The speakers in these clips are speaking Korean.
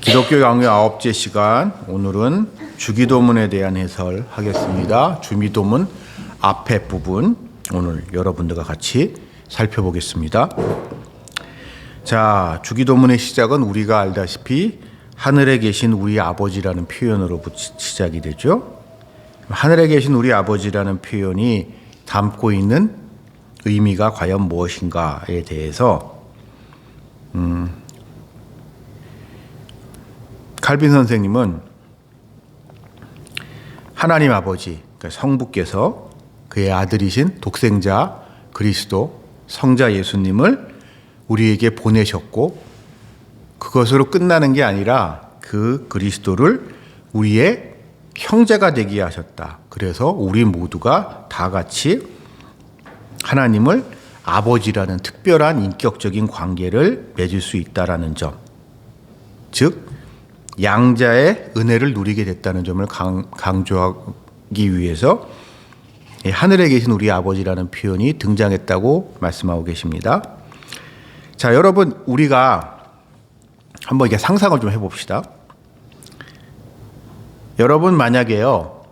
기독교 강의 9째 시간, 오늘은 주기도문에 대한 해설하겠습니다. 주기도문 앞에 부분 오늘 여러분들과 같이 살펴보겠습니다. 자, 주기도문의 시작은 우리가 알다시피 하늘에 계신 우리 아버지라는 표현으로 시작이 되죠. 하늘에 계신 우리 아버지라는 표현이 담고 있는 의미가 과연 무엇인가에 대해서 칼빈 선생님은 하나님 아버지, 그러니까 성부께서 그의 아들이신 독생자 그리스도 성자 예수님을 우리에게 보내셨고, 그것으로 끝나는 게 아니라 그 그리스도를 우리의 형제가 되게 하셨다. 그래서 우리 모두가 다 같이 하나님을 아버지라는 특별한 인격적인 관계를 맺을 수 있다라는 점, 즉 양자의 은혜를 누리게 됐다는 점을 강조하기 위해서 하늘에 계신 우리 아버지라는 표현이 등장했다고 말씀하고 계십니다. 자, 여러분, 우리가 한번 이게 상상을 좀 해봅시다. 여러분 만약에요,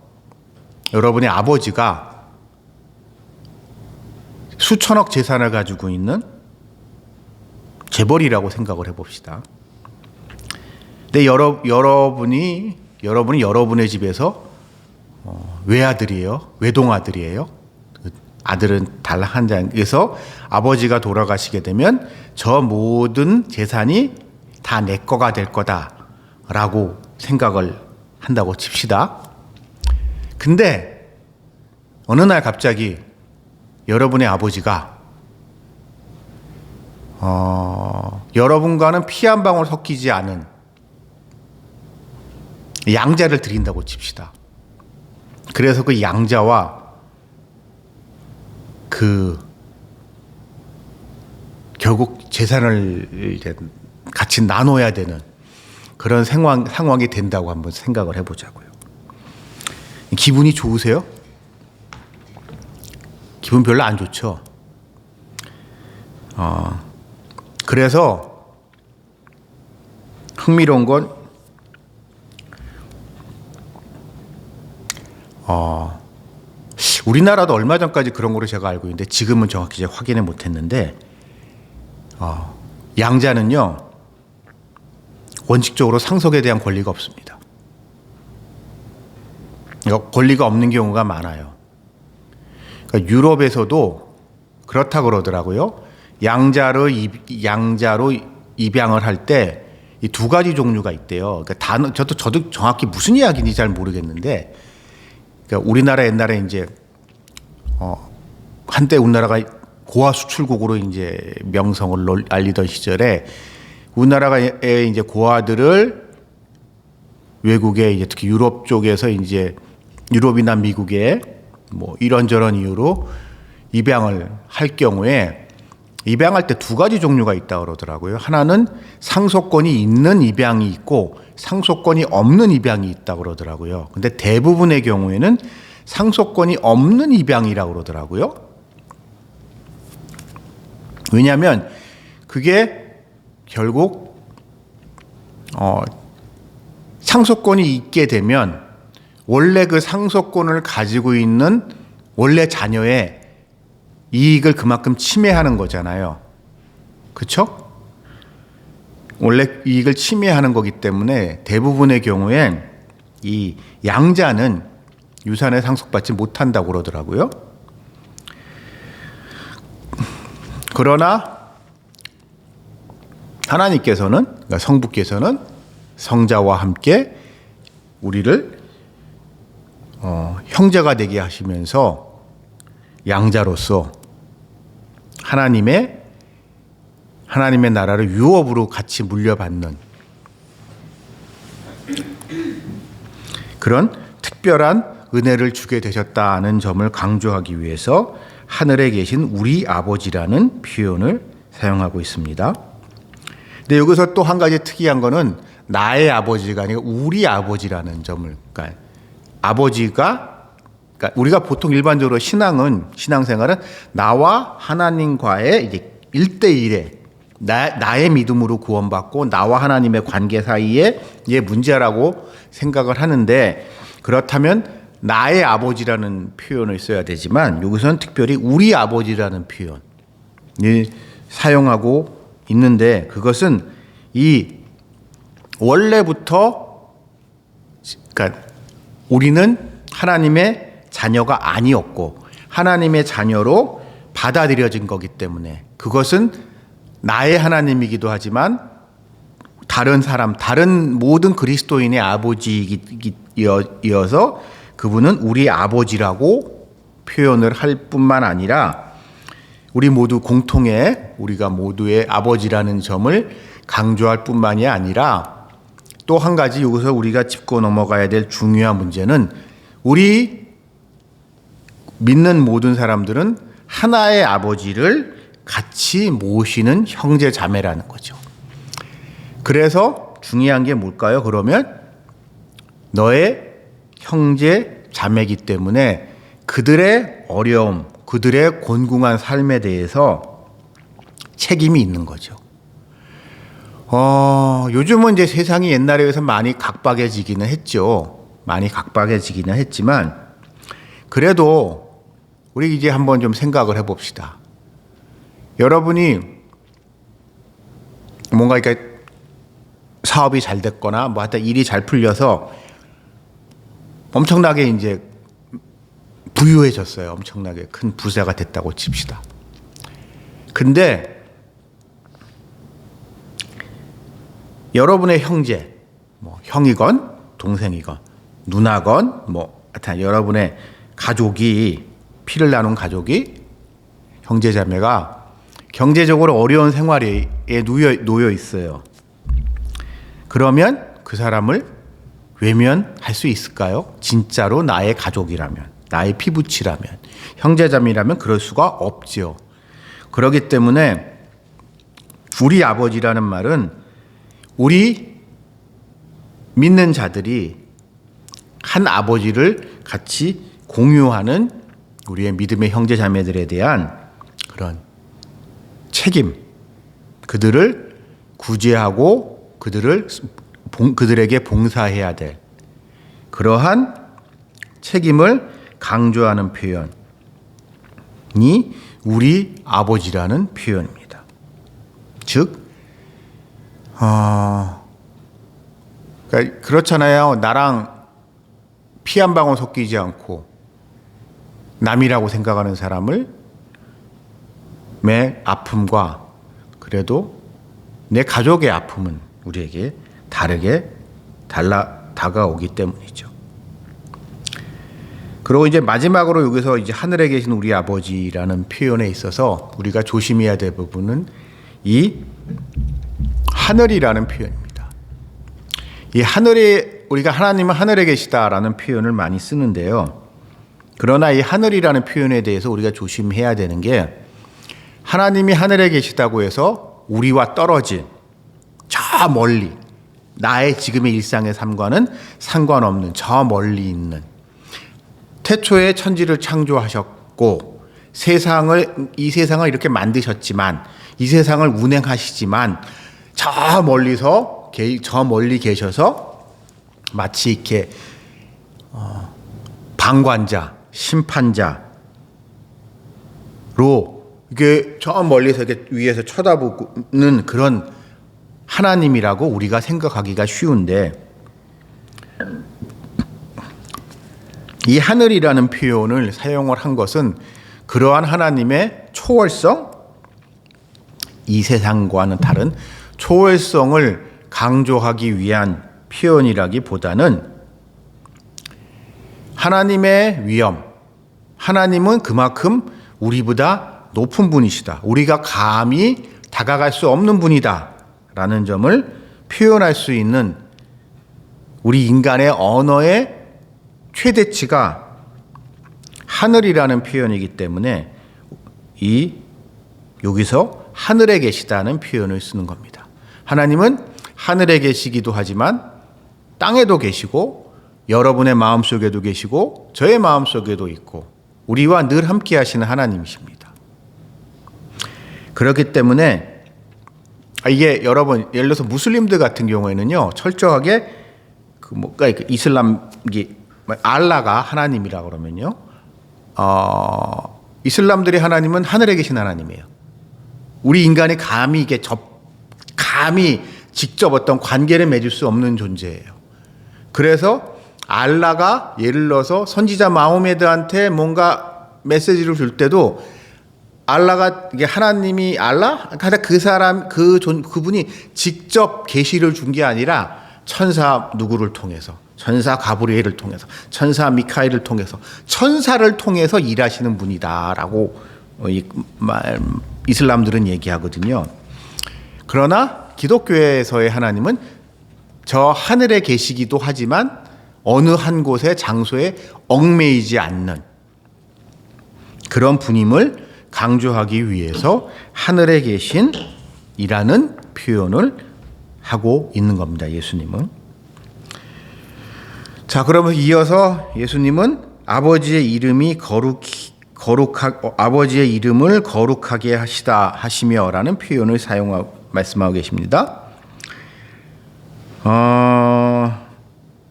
여러분의 아버지가 수천억 재산을 가지고 있는 재벌이라고 생각을 해봅시다. 근데 여러분이 여러분의 집에서 외아들이에요, 외동아들이에요. 아들은 달랑 한 장에서 아버지가 돌아가시게 되면 저 모든 재산이 다 내 거가 될 거다라고 생각을 한다고 칩시다. 근데 어느 날 갑자기 여러분의 아버지가 여러분과는 피 한 방울 섞이지 않은 양자를 드린다고 칩시다. 그래서 그 양자와 결국 재산을 같이 나눠야 되는 그런 상황이 된다고 한번 생각을 해보자고요. 기분이 좋으세요? 기분 별로 안 좋죠. 그래서 흥미로운 건 우리나라도 얼마 전까지 그런 거로 제가 알고 있는데 지금은 정확히 제가 확인을 못했는데 양자는요 원칙적으로 상속에 대한 권리가 없습니다. 권리가 없는 경우가 많아요. 그러니까 유럽에서도 그렇다 그러더라고요. 양자로 입양을 할 때 이 두 가지 종류가 있대요. 그러니까 저도 정확히 무슨 이야기인지 잘 모르겠는데, 그러니까 우리나라 옛날에 이제 한때 우리나라가 고아 수출국으로 이제 명성을 알리던 시절에 우리나라의 이제 고아들을 외국에 이제 특히 유럽 쪽에서 이제 유럽이나 미국에 뭐 이런저런 이유로 입양을 할 경우에 입양할 때 두 가지 종류가 있다고 그러더라고요. 하나는 상속권이 있는 입양이 있고 상속권이 없는 입양이 있다고 그러더라고요. 근데 대부분의 경우에는 상속권이 없는 입양이라고 그러더라고요. 왜냐하면 그게 결국 상속권이 있게 되면 원래 그 상속권을 가지고 있는 원래 자녀의 이익을 그만큼 침해하는 거잖아요. 그렇죠? 원래 이익을 침해하는 거기 때문에 대부분의 경우엔 이 양자는 유산에 상속받지 못한다고 그러더라고요. 그러나 하나님께서는, 그러니까 성부께서는 성자와 함께 우리를 형제가 되게 하시면서 양자로서 하나님의 나라를 유업으로 같이 물려받는 그런 특별한 은혜를 주게 되셨다는 점을 강조하기 위해서 하늘에 계신 우리 아버지라는 표현을 사용하고 있습니다. 근데 여기서 또 한 가지 특이한 거는 나의 아버지가 아니라 우리 아버지라는 점을, 그러니까 그러니까 우리가 보통 일반적으로 신앙생활은 나와 하나님과의 이제 1대1의 나의 믿음으로 구원받고 나와 하나님의 관계 사이에 문제라고 생각을 하는데, 그렇다면 나의 아버지라는 표현을 써야 되지만 여기서는 특별히 우리 아버지라는 표현을 사용하고 있는데, 그것은 이 원래부터, 그러니까 우리는 하나님의 자녀가 아니었고 하나님의 자녀로 받아들여진 거기 때문에, 그것은 나의 하나님이기도 하지만 다른 모든 그리스도인의 아버지이어서 그분은 우리 아버지라고 표현을 할 뿐만 아니라, 우리 모두 공통의, 우리가 모두의 아버지라는 점을 강조할 뿐만이 아니라, 또 한 가지 여기서 우리가 짚고 넘어가야 될 중요한 문제는, 우리 믿는 모든 사람들은 하나의 아버지를 같이 모시는 형제 자매라는 거죠. 그래서 중요한 게 뭘까요? 그러면 너의 형제 자매이기 때문에 그들의 어려움, 그들의 곤궁한 삶에 대해서 책임이 있는 거죠. 요즘은 이제 세상이 옛날에 비해서 많이 각박해지기는 했죠. 많이 각박해지기는 했지만, 그래도 우리 이제 한번 좀 생각을 해봅시다. 여러분이 뭔가 이렇게 사업이 잘 됐거나 뭐 하여튼 일이 잘 풀려서 엄청나게 이제 부유해졌어요. 엄청나게 큰 부자가 됐다고 칩시다. 근데 여러분의 형제, 뭐 형이건 동생이건 누나건 뭐 하여튼 여러분의 가족이, 피를 나눈 가족이, 형제자매가 경제적으로 어려운 생활에 놓여 있어요. 그러면 그 사람을 외면할 수 있을까요? 진짜로 나의 가족이라면, 나의 피부치라면, 형제자매라면 그럴 수가 없죠. 그렇기 때문에 우리 아버지라는 말은 우리 믿는 자들이 한 아버지를 같이 공유하는 우리의 믿음의 형제자매들에 대한 그런 책임, 그들을 구제하고 그들에게 봉사해야 될 그러한 책임을 강조하는 표현이 우리 아버지라는 표현입니다. 즉, 그러니까 그렇잖아요. 나랑 피 한 방울 섞이지 않고 남이라고 생각하는 사람을 내 아픔과, 그래도 내 가족의 아픔은 우리에게 다가오기 때문이죠. 그리고 이제 마지막으로 여기서 이제 하늘에 계신 우리 아버지라는 표현에 있어서 우리가 조심해야 될 부분은 이 하늘이라는 표현입니다. 이 하늘에, 우리가 하나님은 하늘에 계시다라는 표현을 많이 쓰는데요. 그러나 이 하늘이라는 표현에 대해서 우리가 조심해야 되는 게, 하나님이 하늘에 계시다고 해서 우리와 떨어진 저 멀리, 나의 지금의 일상의 삶과는 상관없는 저 멀리 있는, 태초에 천지를 창조하셨고 이 세상을 이렇게 만드셨지만, 이 세상을 운행하시지만 저 멀리 계셔서 마치 이렇게 방관자, 심판자로 이게 저 멀리서 이렇게 위에서 쳐다보는 그런 하나님이라고 우리가 생각하기가 쉬운데, 이 하늘이라는 표현을 사용을 한 것은 그러한 하나님의 초월성, 이 세상과는 다른 초월성을 강조하기 위한 표현이라기보다는, 하나님의 위엄, 하나님은 그만큼 우리보다 높은 분이시다, 우리가 감히 다가갈 수 없는 분이다 라는 점을 표현할 수 있는 우리 인간의 언어의 최대치가 하늘이라는 표현이기 때문에 여기서 하늘에 계시다는 표현을 쓰는 겁니다. 하나님은 하늘에 계시기도 하지만 땅에도 계시고 여러분의 마음속에도 계시고 저의 마음속에도 있고 우리와 늘 함께 하시는 하나님이십니다. 그렇기 때문에 이게 여러분 예를 들어서 무슬림들 같은 경우에는요 철저하게 그러니까 이슬람 이게 알라가 하나님이라 그러면요 이슬람들의 하나님은 하늘에 계신 하나님이에요. 우리 인간이 감히 직접 어떤 관계를 맺을 수 없는 존재예요. 그래서 알라가 예를 들어서 선지자 마호메드한테 뭔가 메시지를 줄 때도 알라가 이게 하나님이 알라? 그분이 직접 계시를 준 게 아니라 천사 누구를 통해서, 천사 가브리엘을 통해서, 천사 미카엘을 통해서, 천사를 통해서 일하시는 분이다라고 이슬람들은 얘기하거든요. 그러나 기독교에서의 하나님은 저 하늘에 계시기도 하지만 어느 한 곳의 장소에 얽매이지 않는 그런 분임을 강조하기 위해서 하늘에 계신이라는 표현을 하고 있는 겁니다. 예수님은. 자, 그러면 이어서 예수님은 아버지의 이름을 거룩하게 하시며라는 표현을 말씀하고 계십니다.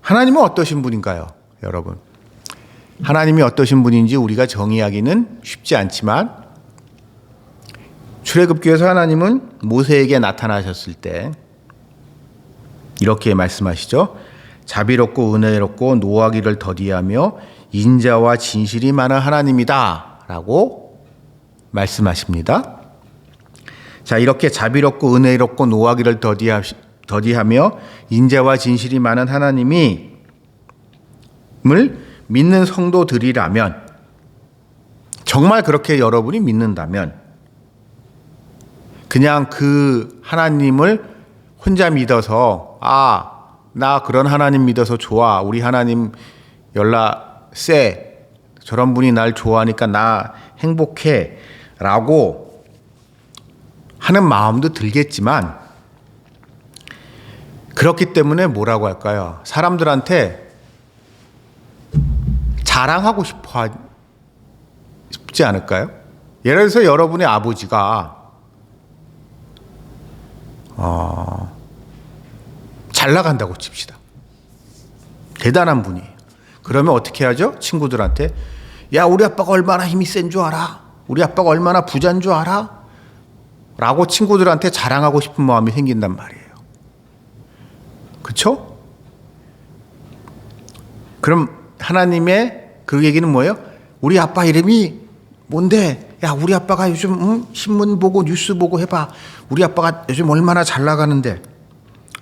하나님은 어떠신 분인가요, 여러분? 하나님이 어떠신 분인지 우리가 정의하기는 쉽지 않지만 출애굽기에서 하나님은 모세에게 나타나셨을 때 이렇게 말씀하시죠. 자비롭고 은혜롭고 노하기를 더디하며 인자와 진실이 많은 하나님이다 라고 말씀하십니다. 자, 이렇게 자비롭고 은혜롭고 노하기를 더디하며 인자와 진실이 많은 하나님을 믿는 성도들이라면, 정말 그렇게 여러분이 믿는다면 그냥 그 하나님을 혼자 믿어서 나 그런 하나님 믿어서 좋아, 우리 하나님 연락 쎄, 저런 분이 날 좋아하니까 나 행복해 라고 하는 마음도 들겠지만, 그렇기 때문에 뭐라고 할까요? 사람들한테 자랑하고 싶지 않을까요? 예를 들어서 여러분의 아버지가 잘 나간다고 칩시다. 대단한 분이에요. 그러면 어떻게 하죠? 친구들한테 야, 우리 아빠가 얼마나 힘이 센 줄 알아? 우리 아빠가 얼마나 부자인 줄 알아? 라고 친구들한테 자랑하고 싶은 마음이 생긴단 말이에요. 그렇죠? 그럼 하나님의 그 얘기는 뭐예요? 우리 아빠 이름이 뭔데? 야, 우리 아빠가 요즘 신문 보고 뉴스 보고 해봐. 우리 아빠가 요즘 얼마나 잘 나가는데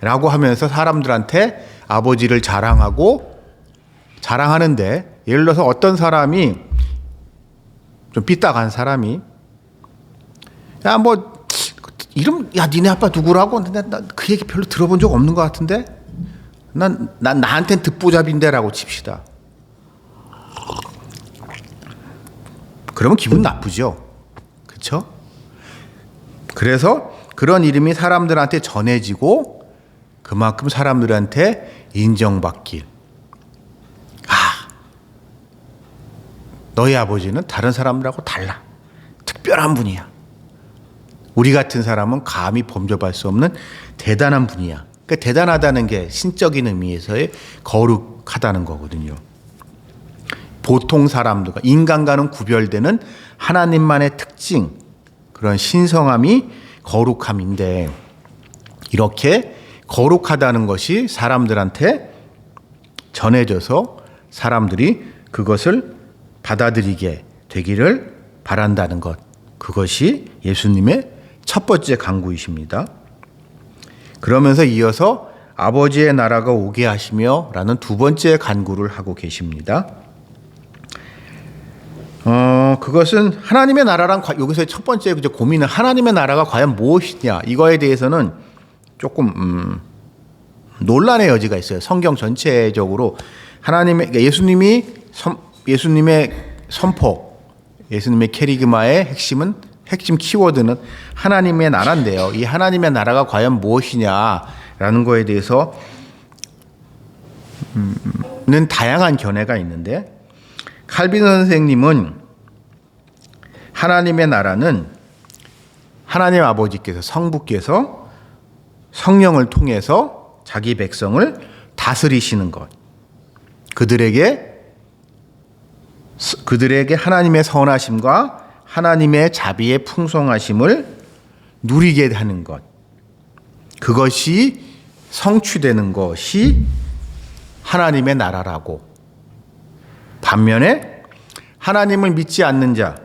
라고 하면서 사람들한테 아버지를 자랑하는데, 예를 들어서 어떤 사람이 좀 삐딱한 사람이 니네 아빠 누구라고? 나 그 얘기 별로 들어본 적 없는 것 같은데? 난 나한텐 듣보잡인데 라고 칩시다. 그러면 기분 나쁘죠. 그렇죠? 그래서 그런 이름이 사람들한테 전해지고 그만큼 사람들한테 인정받길. 너희 아버지는 다른 사람들하고 달라. 특별한 분이야. 우리 같은 사람은 감히 범접할 수 없는 대단한 분이야. 그러니까 대단하다는 게 신적인 의미에서의 거룩하다는 거거든요. 보통 사람들과 인간과는 구별되는 하나님만의 특징, 그런 신성함이 거룩함인데, 이렇게 거룩하다는 것이 사람들한테 전해져서 사람들이 그것을 받아들이게 되기를 바란다는 것, 그것이 예수님의 첫 번째 간구이십니다. 그러면서 이어서 아버지의 나라가 오게 하시며 라는 두 번째 간구를 하고 계십니다. 그것은 하나님의 나라란, 여기서 첫 번째 고민은 하나님의 나라가 과연 무엇이냐, 이거에 대해서는 조금 논란의 여지가 있어요. 성경 전체적으로 예수님의 선포, 예수님의 캐리그마의 핵심 키워드는 하나님의 나라인데요. 이 하나님의 나라가 과연 무엇이냐라는 거에 대해서 는 다양한 견해가 있는데, 칼빈 선생님은 하나님의 나라는 하나님 아버지께서, 성부께서 성령을 통해서 자기 백성을 다스리시는 것. 그들에게 하나님의 선하심과 하나님의 자비의 풍성하심을 누리게 하는 것. 그것이 성취되는 것이 하나님의 나라라고. 반면에 하나님을 믿지 않는 자,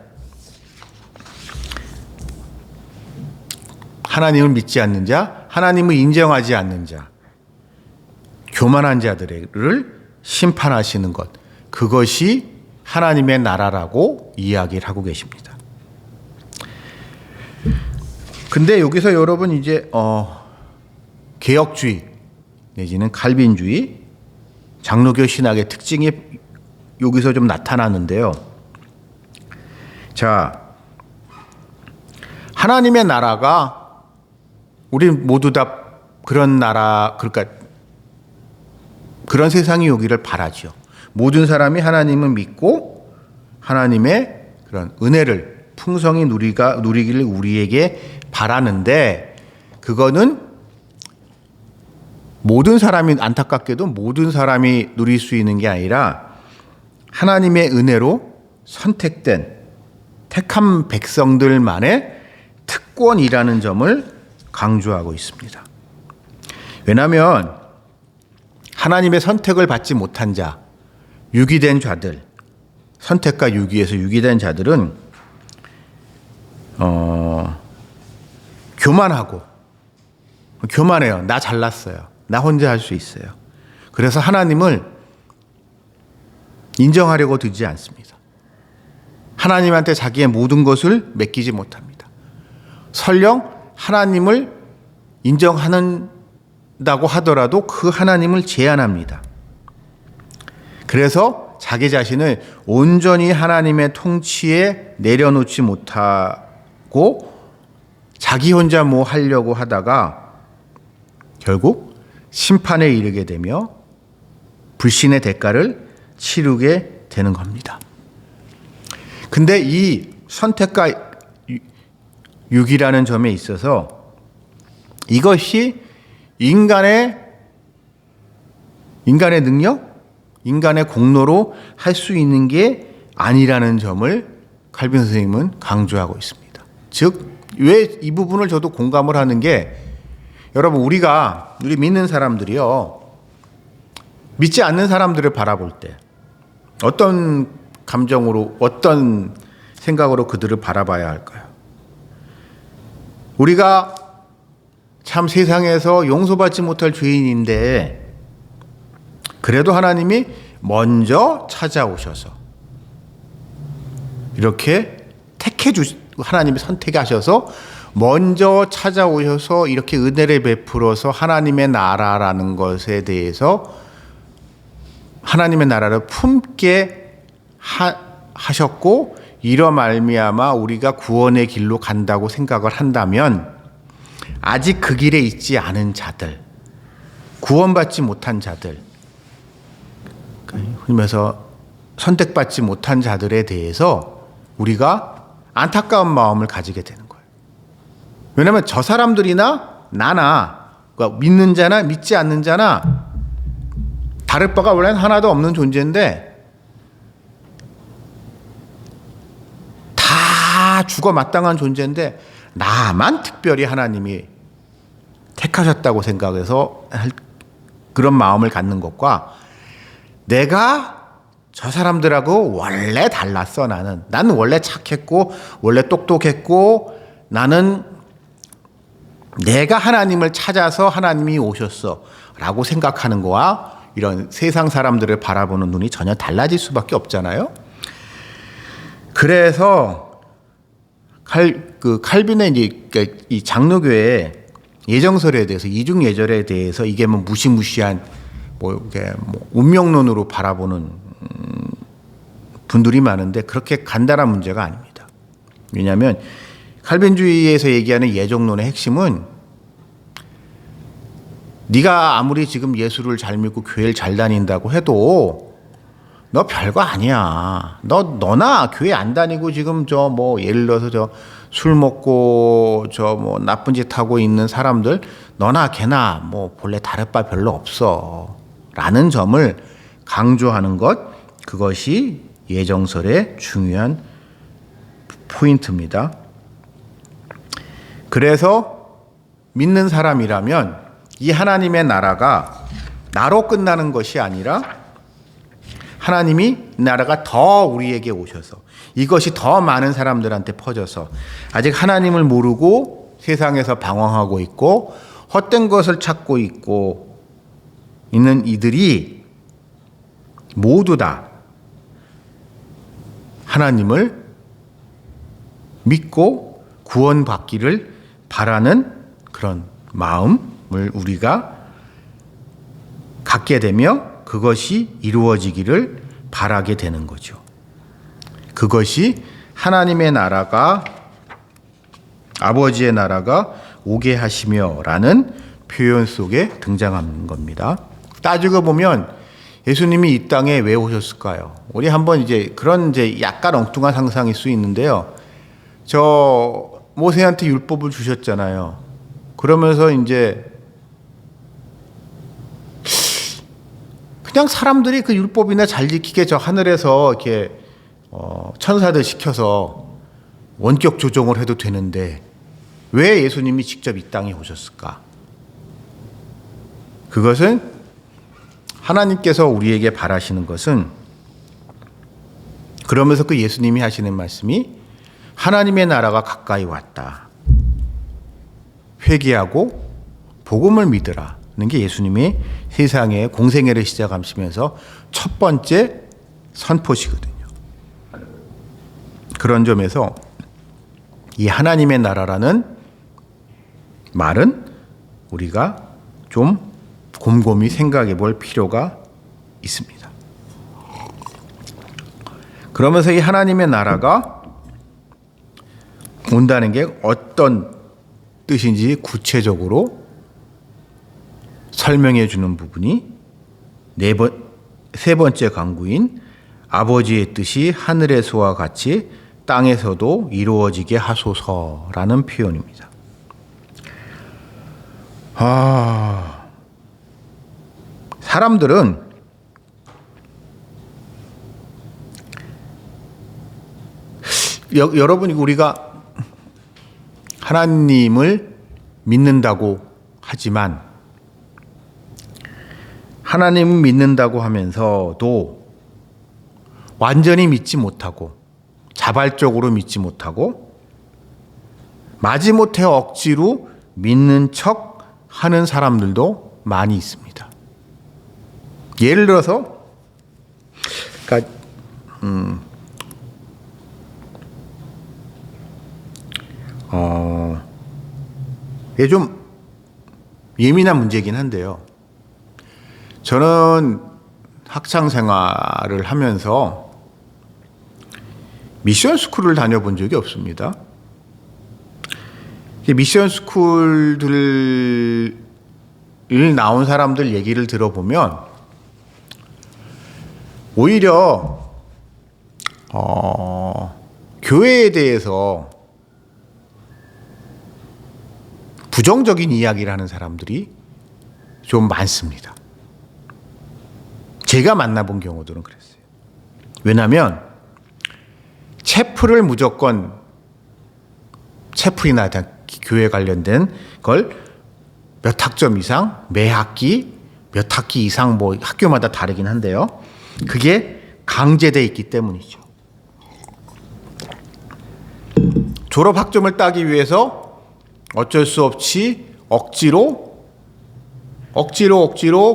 하나님을 인정하지 않는 자, 교만한 자들을 심판하시는 것. 그것이 하나님의 나라라고 이야기를 하고 계십니다. 근데 여기서 여러분 이제 개혁주의 내지는 칼빈주의, 장로교 신학의 특징이 여기서 좀 나타나는데요. 자, 하나님의 나라가 우리 모두 다 그런 나라, 그러니까 그런 세상이 오기를 바라죠. 모든 사람이 하나님을 믿고 하나님의 그런 은혜를 풍성히 누리기를 우리에게 바라는데, 그거는 모든 사람이, 안타깝게도 모든 사람이 누릴 수 있는 게 아니라 하나님의 은혜로 선택된 택한 백성들만의 특권이라는 점을 강조하고 있습니다. 왜냐하면 하나님의 선택을 받지 못한 자, 유기된 자들, 선택과 유기에서 유기된 자들은 교만해요. 나 잘났어요. 나 혼자 할 수 있어요. 그래서 하나님을 인정하려고 들지 않습니다. 하나님한테 자기의 모든 것을 맡기지 못합니다. 설령 하나님을 인정한다고 하더라도 그 하나님을 제한합니다. 그래서 자기 자신을 온전히 하나님의 통치에 내려놓지 못하고 자기 혼자 뭐 하려고 하다가 결국 심판에 이르게 되며 불신의 대가를 치르게 되는 겁니다. 근데 이 선택과 유기라는 점에 있어서 이것이 인간의 능력, 인간의 공로로 할 수 있는 게 아니라는 점을 칼빈 선생님은 강조하고 있습니다. 즉, 왜 이 부분을 저도 공감을 하는 게, 여러분 우리 믿는 사람들이요, 믿지 않는 사람들을 바라볼 때 어떤 감정으로, 어떤 생각으로 그들을 바라봐야 할까요? 우리가 참 세상에서 용서받지 못할 죄인인데 그래도 하나님이 먼저 찾아오셔서 이렇게 하나님이 선택하셔서 먼저 찾아오셔서 이렇게 은혜를 베풀어서 하나님의 나라라는 것에 대해서 하나님의 나라를 품게 하셨고, 이러 말미암아 우리가 구원의 길로 간다고 생각을 한다면 아직 그 길에 있지 않은 자들, 구원받지 못한 자들, 그러면서 선택받지 못한 자들에 대해서 우리가 안타까운 마음을 가지게 되는 거예요. 왜냐하면 저 사람들이나 나나, 그러니까 믿는 자나 믿지 않는 자나 다를 바가 원래는 하나도 없는 존재인데 다 죽어 마땅한 존재인데 나만 특별히 하나님이 택하셨다고 생각해서 그런 마음을 갖는 것과, 내가 저 사람들하고 원래 달랐어. 나는 원래 착했고 원래 똑똑했고 나는 내가 하나님을 찾아서 하나님이 오셨어 라고 생각하는 거와 이런 세상 사람들을 바라보는 눈이 전혀 달라질 수밖에 없잖아요. 그래서 칼빈의 이 장로교의 예정설에 대해서, 이중 예절에 대해서 이게 뭐 무시무시한 운명론으로 바라보는 분들이 많은데 그렇게 간단한 문제가 아닙니다. 왜냐하면 칼빈주의에서 얘기하는 예정론의 핵심은, 네가 아무리 지금 예수를 잘 믿고 교회를 잘 다닌다고 해도 너 별거 아니야. 너나 교회 안 다니고 지금 예를 들어서 술 먹고 저 뭐 나쁜 짓 하고 있는 사람들 너나 걔나 뭐 본래 다를 바 별로 없어 라는 점을 강조하는 것, 그것이 예정설의 중요한 포인트입니다. 그래서 믿는 사람이라면 이 하나님의 나라가 나로 끝나는 것이 아니라 하나님이 나라가 더 우리에게 오셔서 이것이 더 많은 사람들한테 퍼져서 아직 하나님을 모르고 세상에서 방황하고 있고 헛된 것을 찾고 있는 이들이 모두 다 하나님을 믿고 구원받기를 바라는 그런 마음을 우리가 갖게 되며 그것이 이루어지기를 바라게 되는 거죠. 그것이 하나님의 나라가, 아버지의 나라가 오게 하시며라는 표현 속에 등장하는 겁니다. 따지고 보면 예수님이 이 땅에 왜 오셨을까요? 우리 한번 이제 그런 이제 약간 엉뚱한 상상일 수 있는데요. 저 모세한테 율법을 주셨잖아요. 그러면서 이제 그냥 사람들이 그 율법이나 잘 지키게 저 하늘에서 이렇게 천사들 시켜서 원격 조정을 해도 되는데 왜 예수님이 직접 이 땅에 오셨을까? 그것은 하나님께서 우리에게 바라시는 것은, 그러면서 그 예수님이 하시는 말씀이 하나님의 나라가 가까이 왔다. 회개하고 복음을 믿으라는 게 예수님이 세상에 공생애를 시작하시면서 첫 번째 선포시거든요. 그런 점에서 이 하나님의 나라라는 말은 우리가 좀 곰곰이 생각해 볼 필요가 있습니다. 그러면서 이 하나님의 나라가 온다는 게 어떤 뜻인지 구체적으로 설명해 주는 부분이 세 번째 강구인 아버지의 뜻이 하늘에서와 같이 땅에서도 이루어지게 하소서라는 표현입니다. 사람들은 여러분이 우리가 하나님을 믿는다고 하지만 하나님을 믿는다고 하면서도 완전히 믿지 못하고 자발적으로 믿지 못하고 마지못해 억지로 믿는 척 하는 사람들도 많이 있습니다. 예를 들어서 그러니까 이게 좀 예민한 문제이긴 한데요. 저는 학창 생활을 하면서 미션 스쿨을 다녀본 적이 없습니다. 미션 스쿨들 나온 사람들 얘기를 들어보면 오히려 교회에 대해서 부정적인 이야기를 하는 사람들이 좀 많습니다. 제가 만나본 경우들은 그랬어요. 왜냐하면 채플을 무조건 채플이나 교회 관련된 걸 몇 학점 이상, 매 학기 몇 학기 이상 뭐 학교마다 다르긴 한데요. 그게 강제되어 있기 때문이죠. 졸업 학점을 따기 위해서 어쩔 수 없이 억지로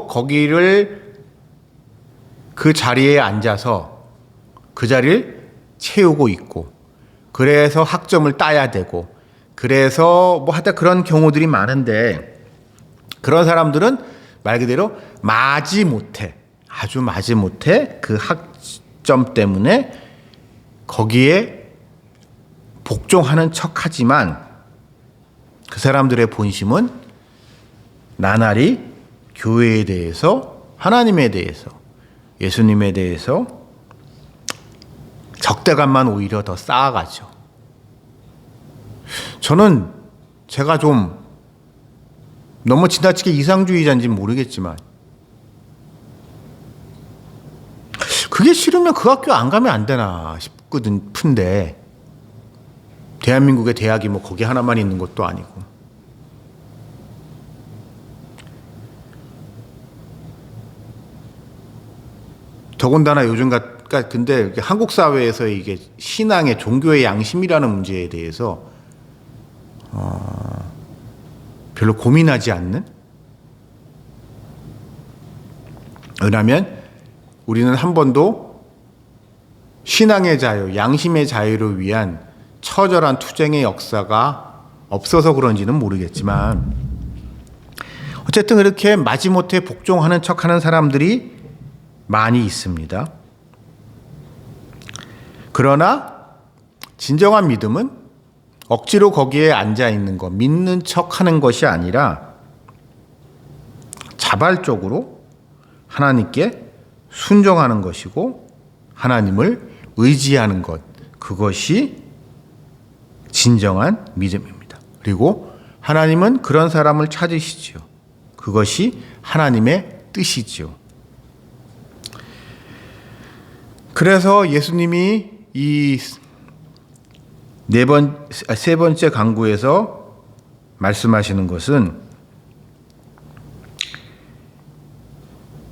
거기를 그 자리에 앉아서 그 자리를 채우고 있고, 그래서 학점을 따야 되고, 그래서 뭐 하여튼 그런 경우들이 많은데, 그런 사람들은 말 그대로 아주 마지못해 그 학점 때문에 거기에 복종하는 척하지만 그 사람들의 본심은 나날이 교회에 대해서, 하나님에 대해서, 예수님에 대해서 적대감만 오히려 더 쌓아가죠. 저는 제가 좀 너무 지나치게 이상주의자인지는 모르겠지만 그게 싫으면 그 학교 안 가면 안 되나 싶은데 대한민국의 대학이 뭐 거기 하나만 있는 것도 아니고 더군다나 요즘 근데 한국 사회에서 이게 신앙의 종교의 양심이라는 문제에 대해서 별로 고민하지 않는? 왜냐하면 우리는 한 번도 신앙의 자유, 양심의 자유를 위한 처절한 투쟁의 역사가 없어서 그런지는 모르겠지만 어쨌든 그렇게 마지못해 복종하는 척하는 사람들이 많이 있습니다. 그러나 진정한 믿음은 억지로 거기에 앉아 있는 것, 믿는 척하는 것이 아니라 자발적으로 하나님께 순종하는 것이고 하나님을 의지하는 것, 그것이 진정한 믿음입니다. 그리고 하나님은 그런 사람을 찾으시지요. 그것이 하나님의 뜻이지요. 그래서 예수님이 이 세 번째 강구에서 말씀하시는 것은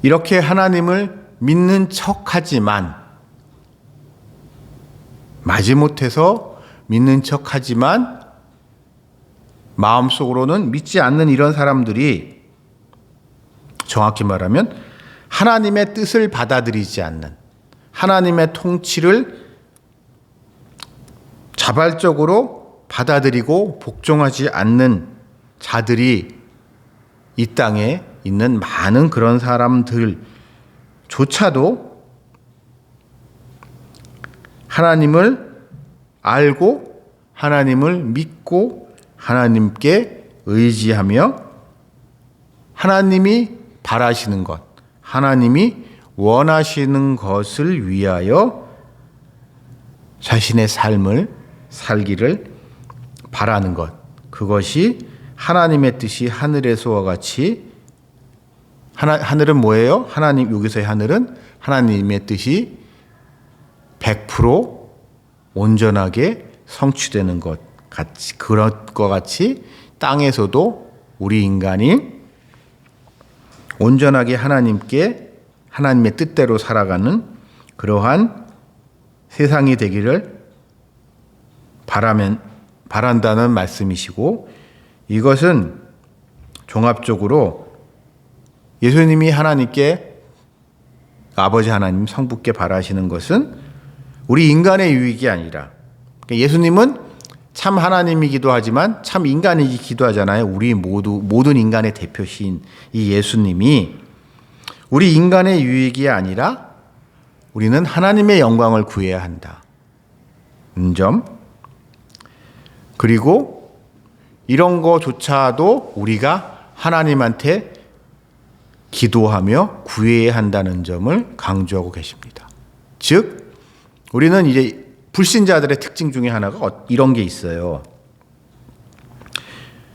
이렇게 하나님을 믿는 척하지만 마지못해서 믿는 척하지만 마음속으로는 믿지 않는 이런 사람들이 정확히 말하면 하나님의 뜻을 받아들이지 않는 하나님의 통치를 자발적으로 받아들이고 복종하지 않는 자들이 이 땅에 있는 많은 그런 사람들조차도 하나님을 알고 하나님을 믿고 하나님께 의지하며 하나님이 바라시는 것, 하나님이 원하시는 것을 위하여 자신의 삶을 살기를 바라는 것, 그것이 하나님의 뜻이 하늘에서와 같이 하늘은 뭐예요? 하나님, 여기서의 하늘은 하나님의 뜻이 100% 온전하게 성취되는 것 같이, 그런 것 같이 땅에서도 우리 인간이 온전하게 하나님의 뜻대로 살아가는 그러한 세상이 되기를 바란다는 말씀이시고, 이것은 종합적으로 예수님이 하나님께, 아버지 하나님 성부께 바라시는 것은 우리 인간의 유익이 아니라, 예수님은 참 하나님이기도 하지만 참 인간이기도 하잖아요. 우리 모든 인간의 대표신 이 예수님이 우리 인간의 유익이 아니라 우리는 하나님의 영광을 구해야 한다. 점. 그리고 이런 거조차도 우리가 하나님한테 기도하며 구해야 한다는 점을 강조하고 계십니다. 즉, 우리는 이제 불신자들의 특징 중에 하나가 이런 게 있어요.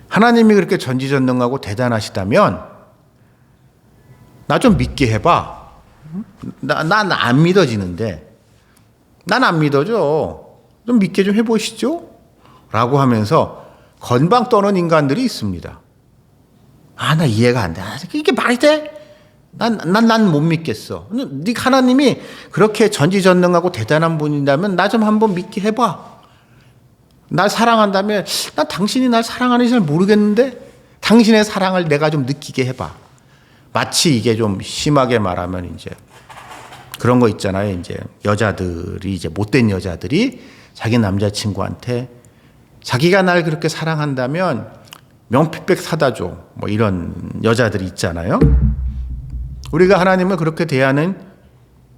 하나님이 그렇게 전지전능하고 대단하시다면 나 좀 믿게 해봐. 난 안 믿어지는데, 난 안 믿어져. 좀 믿게 좀 해보시죠. 라고 하면서 건방 떠는 인간들이 있습니다. 나 이해가 안 돼. 이게 말이 돼? 난 못 믿겠어. 네 하나님이 그렇게 전지전능하고 대단한 분이라면 나 좀 한번 믿게 해봐. 날 사랑한다면, 난 당신이 날 사랑하는지 잘 모르겠는데 당신의 사랑을 내가 좀 느끼게 해봐. 마치 이게 좀 심하게 말하면 이제 그런 거 있잖아요. 이제 여자들이, 이제 못된 여자들이 자기 남자친구한테 자기가 날 그렇게 사랑한다면 명피백 사다 줘. 뭐 이런 여자들이 있잖아요. 우리가 하나님을 그렇게 대하는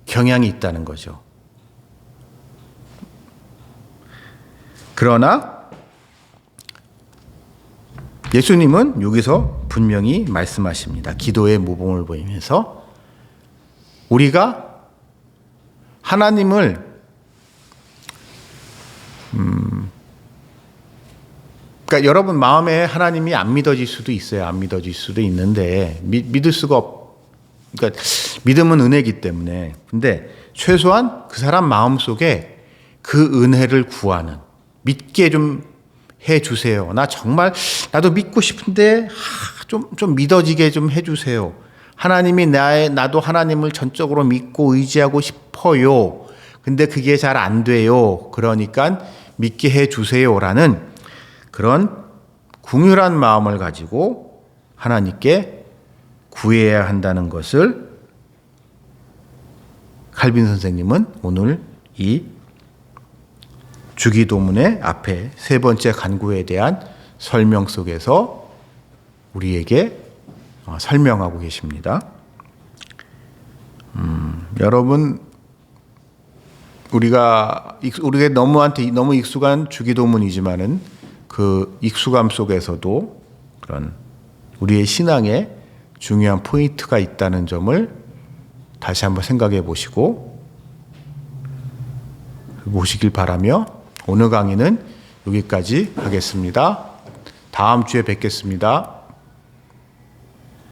경향이 있다는 거죠. 그러나 예수님은 여기서 분명히 말씀하십니다. 기도의 모범을 보이면서 우리가 하나님을 그러니까 여러분 마음에 하나님이 안 믿어질 수도 있어요. 안 믿어질 수도 있는데 믿을 수가 그러니까 믿음은 은혜이기 때문에. 근데 최소한 그 사람 마음 속에 그 은혜를 구하는, 믿게 좀 해주세요. 나 정말 나도 믿고 싶은데 좀 믿어지게 좀 해주세요. 하나님이 나도 하나님을 전적으로 믿고 의지하고 싶어요. 근데 그게 잘 안 돼요. 그러니까 믿게 해주세요라는 그런 궁휼한 마음을 가지고 하나님께 구해야 한다는 것을 칼빈 선생님은 오늘 이 주기도문의 앞에 세 번째 간구에 대한 설명 속에서 우리에게 설명하고 계십니다. 여러분, 우리가 너무 익숙한 주기도문이지만은 그 익숙함 속에서도 그런 우리의 신앙에 중요한 포인트가 있다는 점을 다시 한번 생각해 보시길 바라며 오늘 강의는 여기까지 하겠습니다. 다음 주에 뵙겠습니다.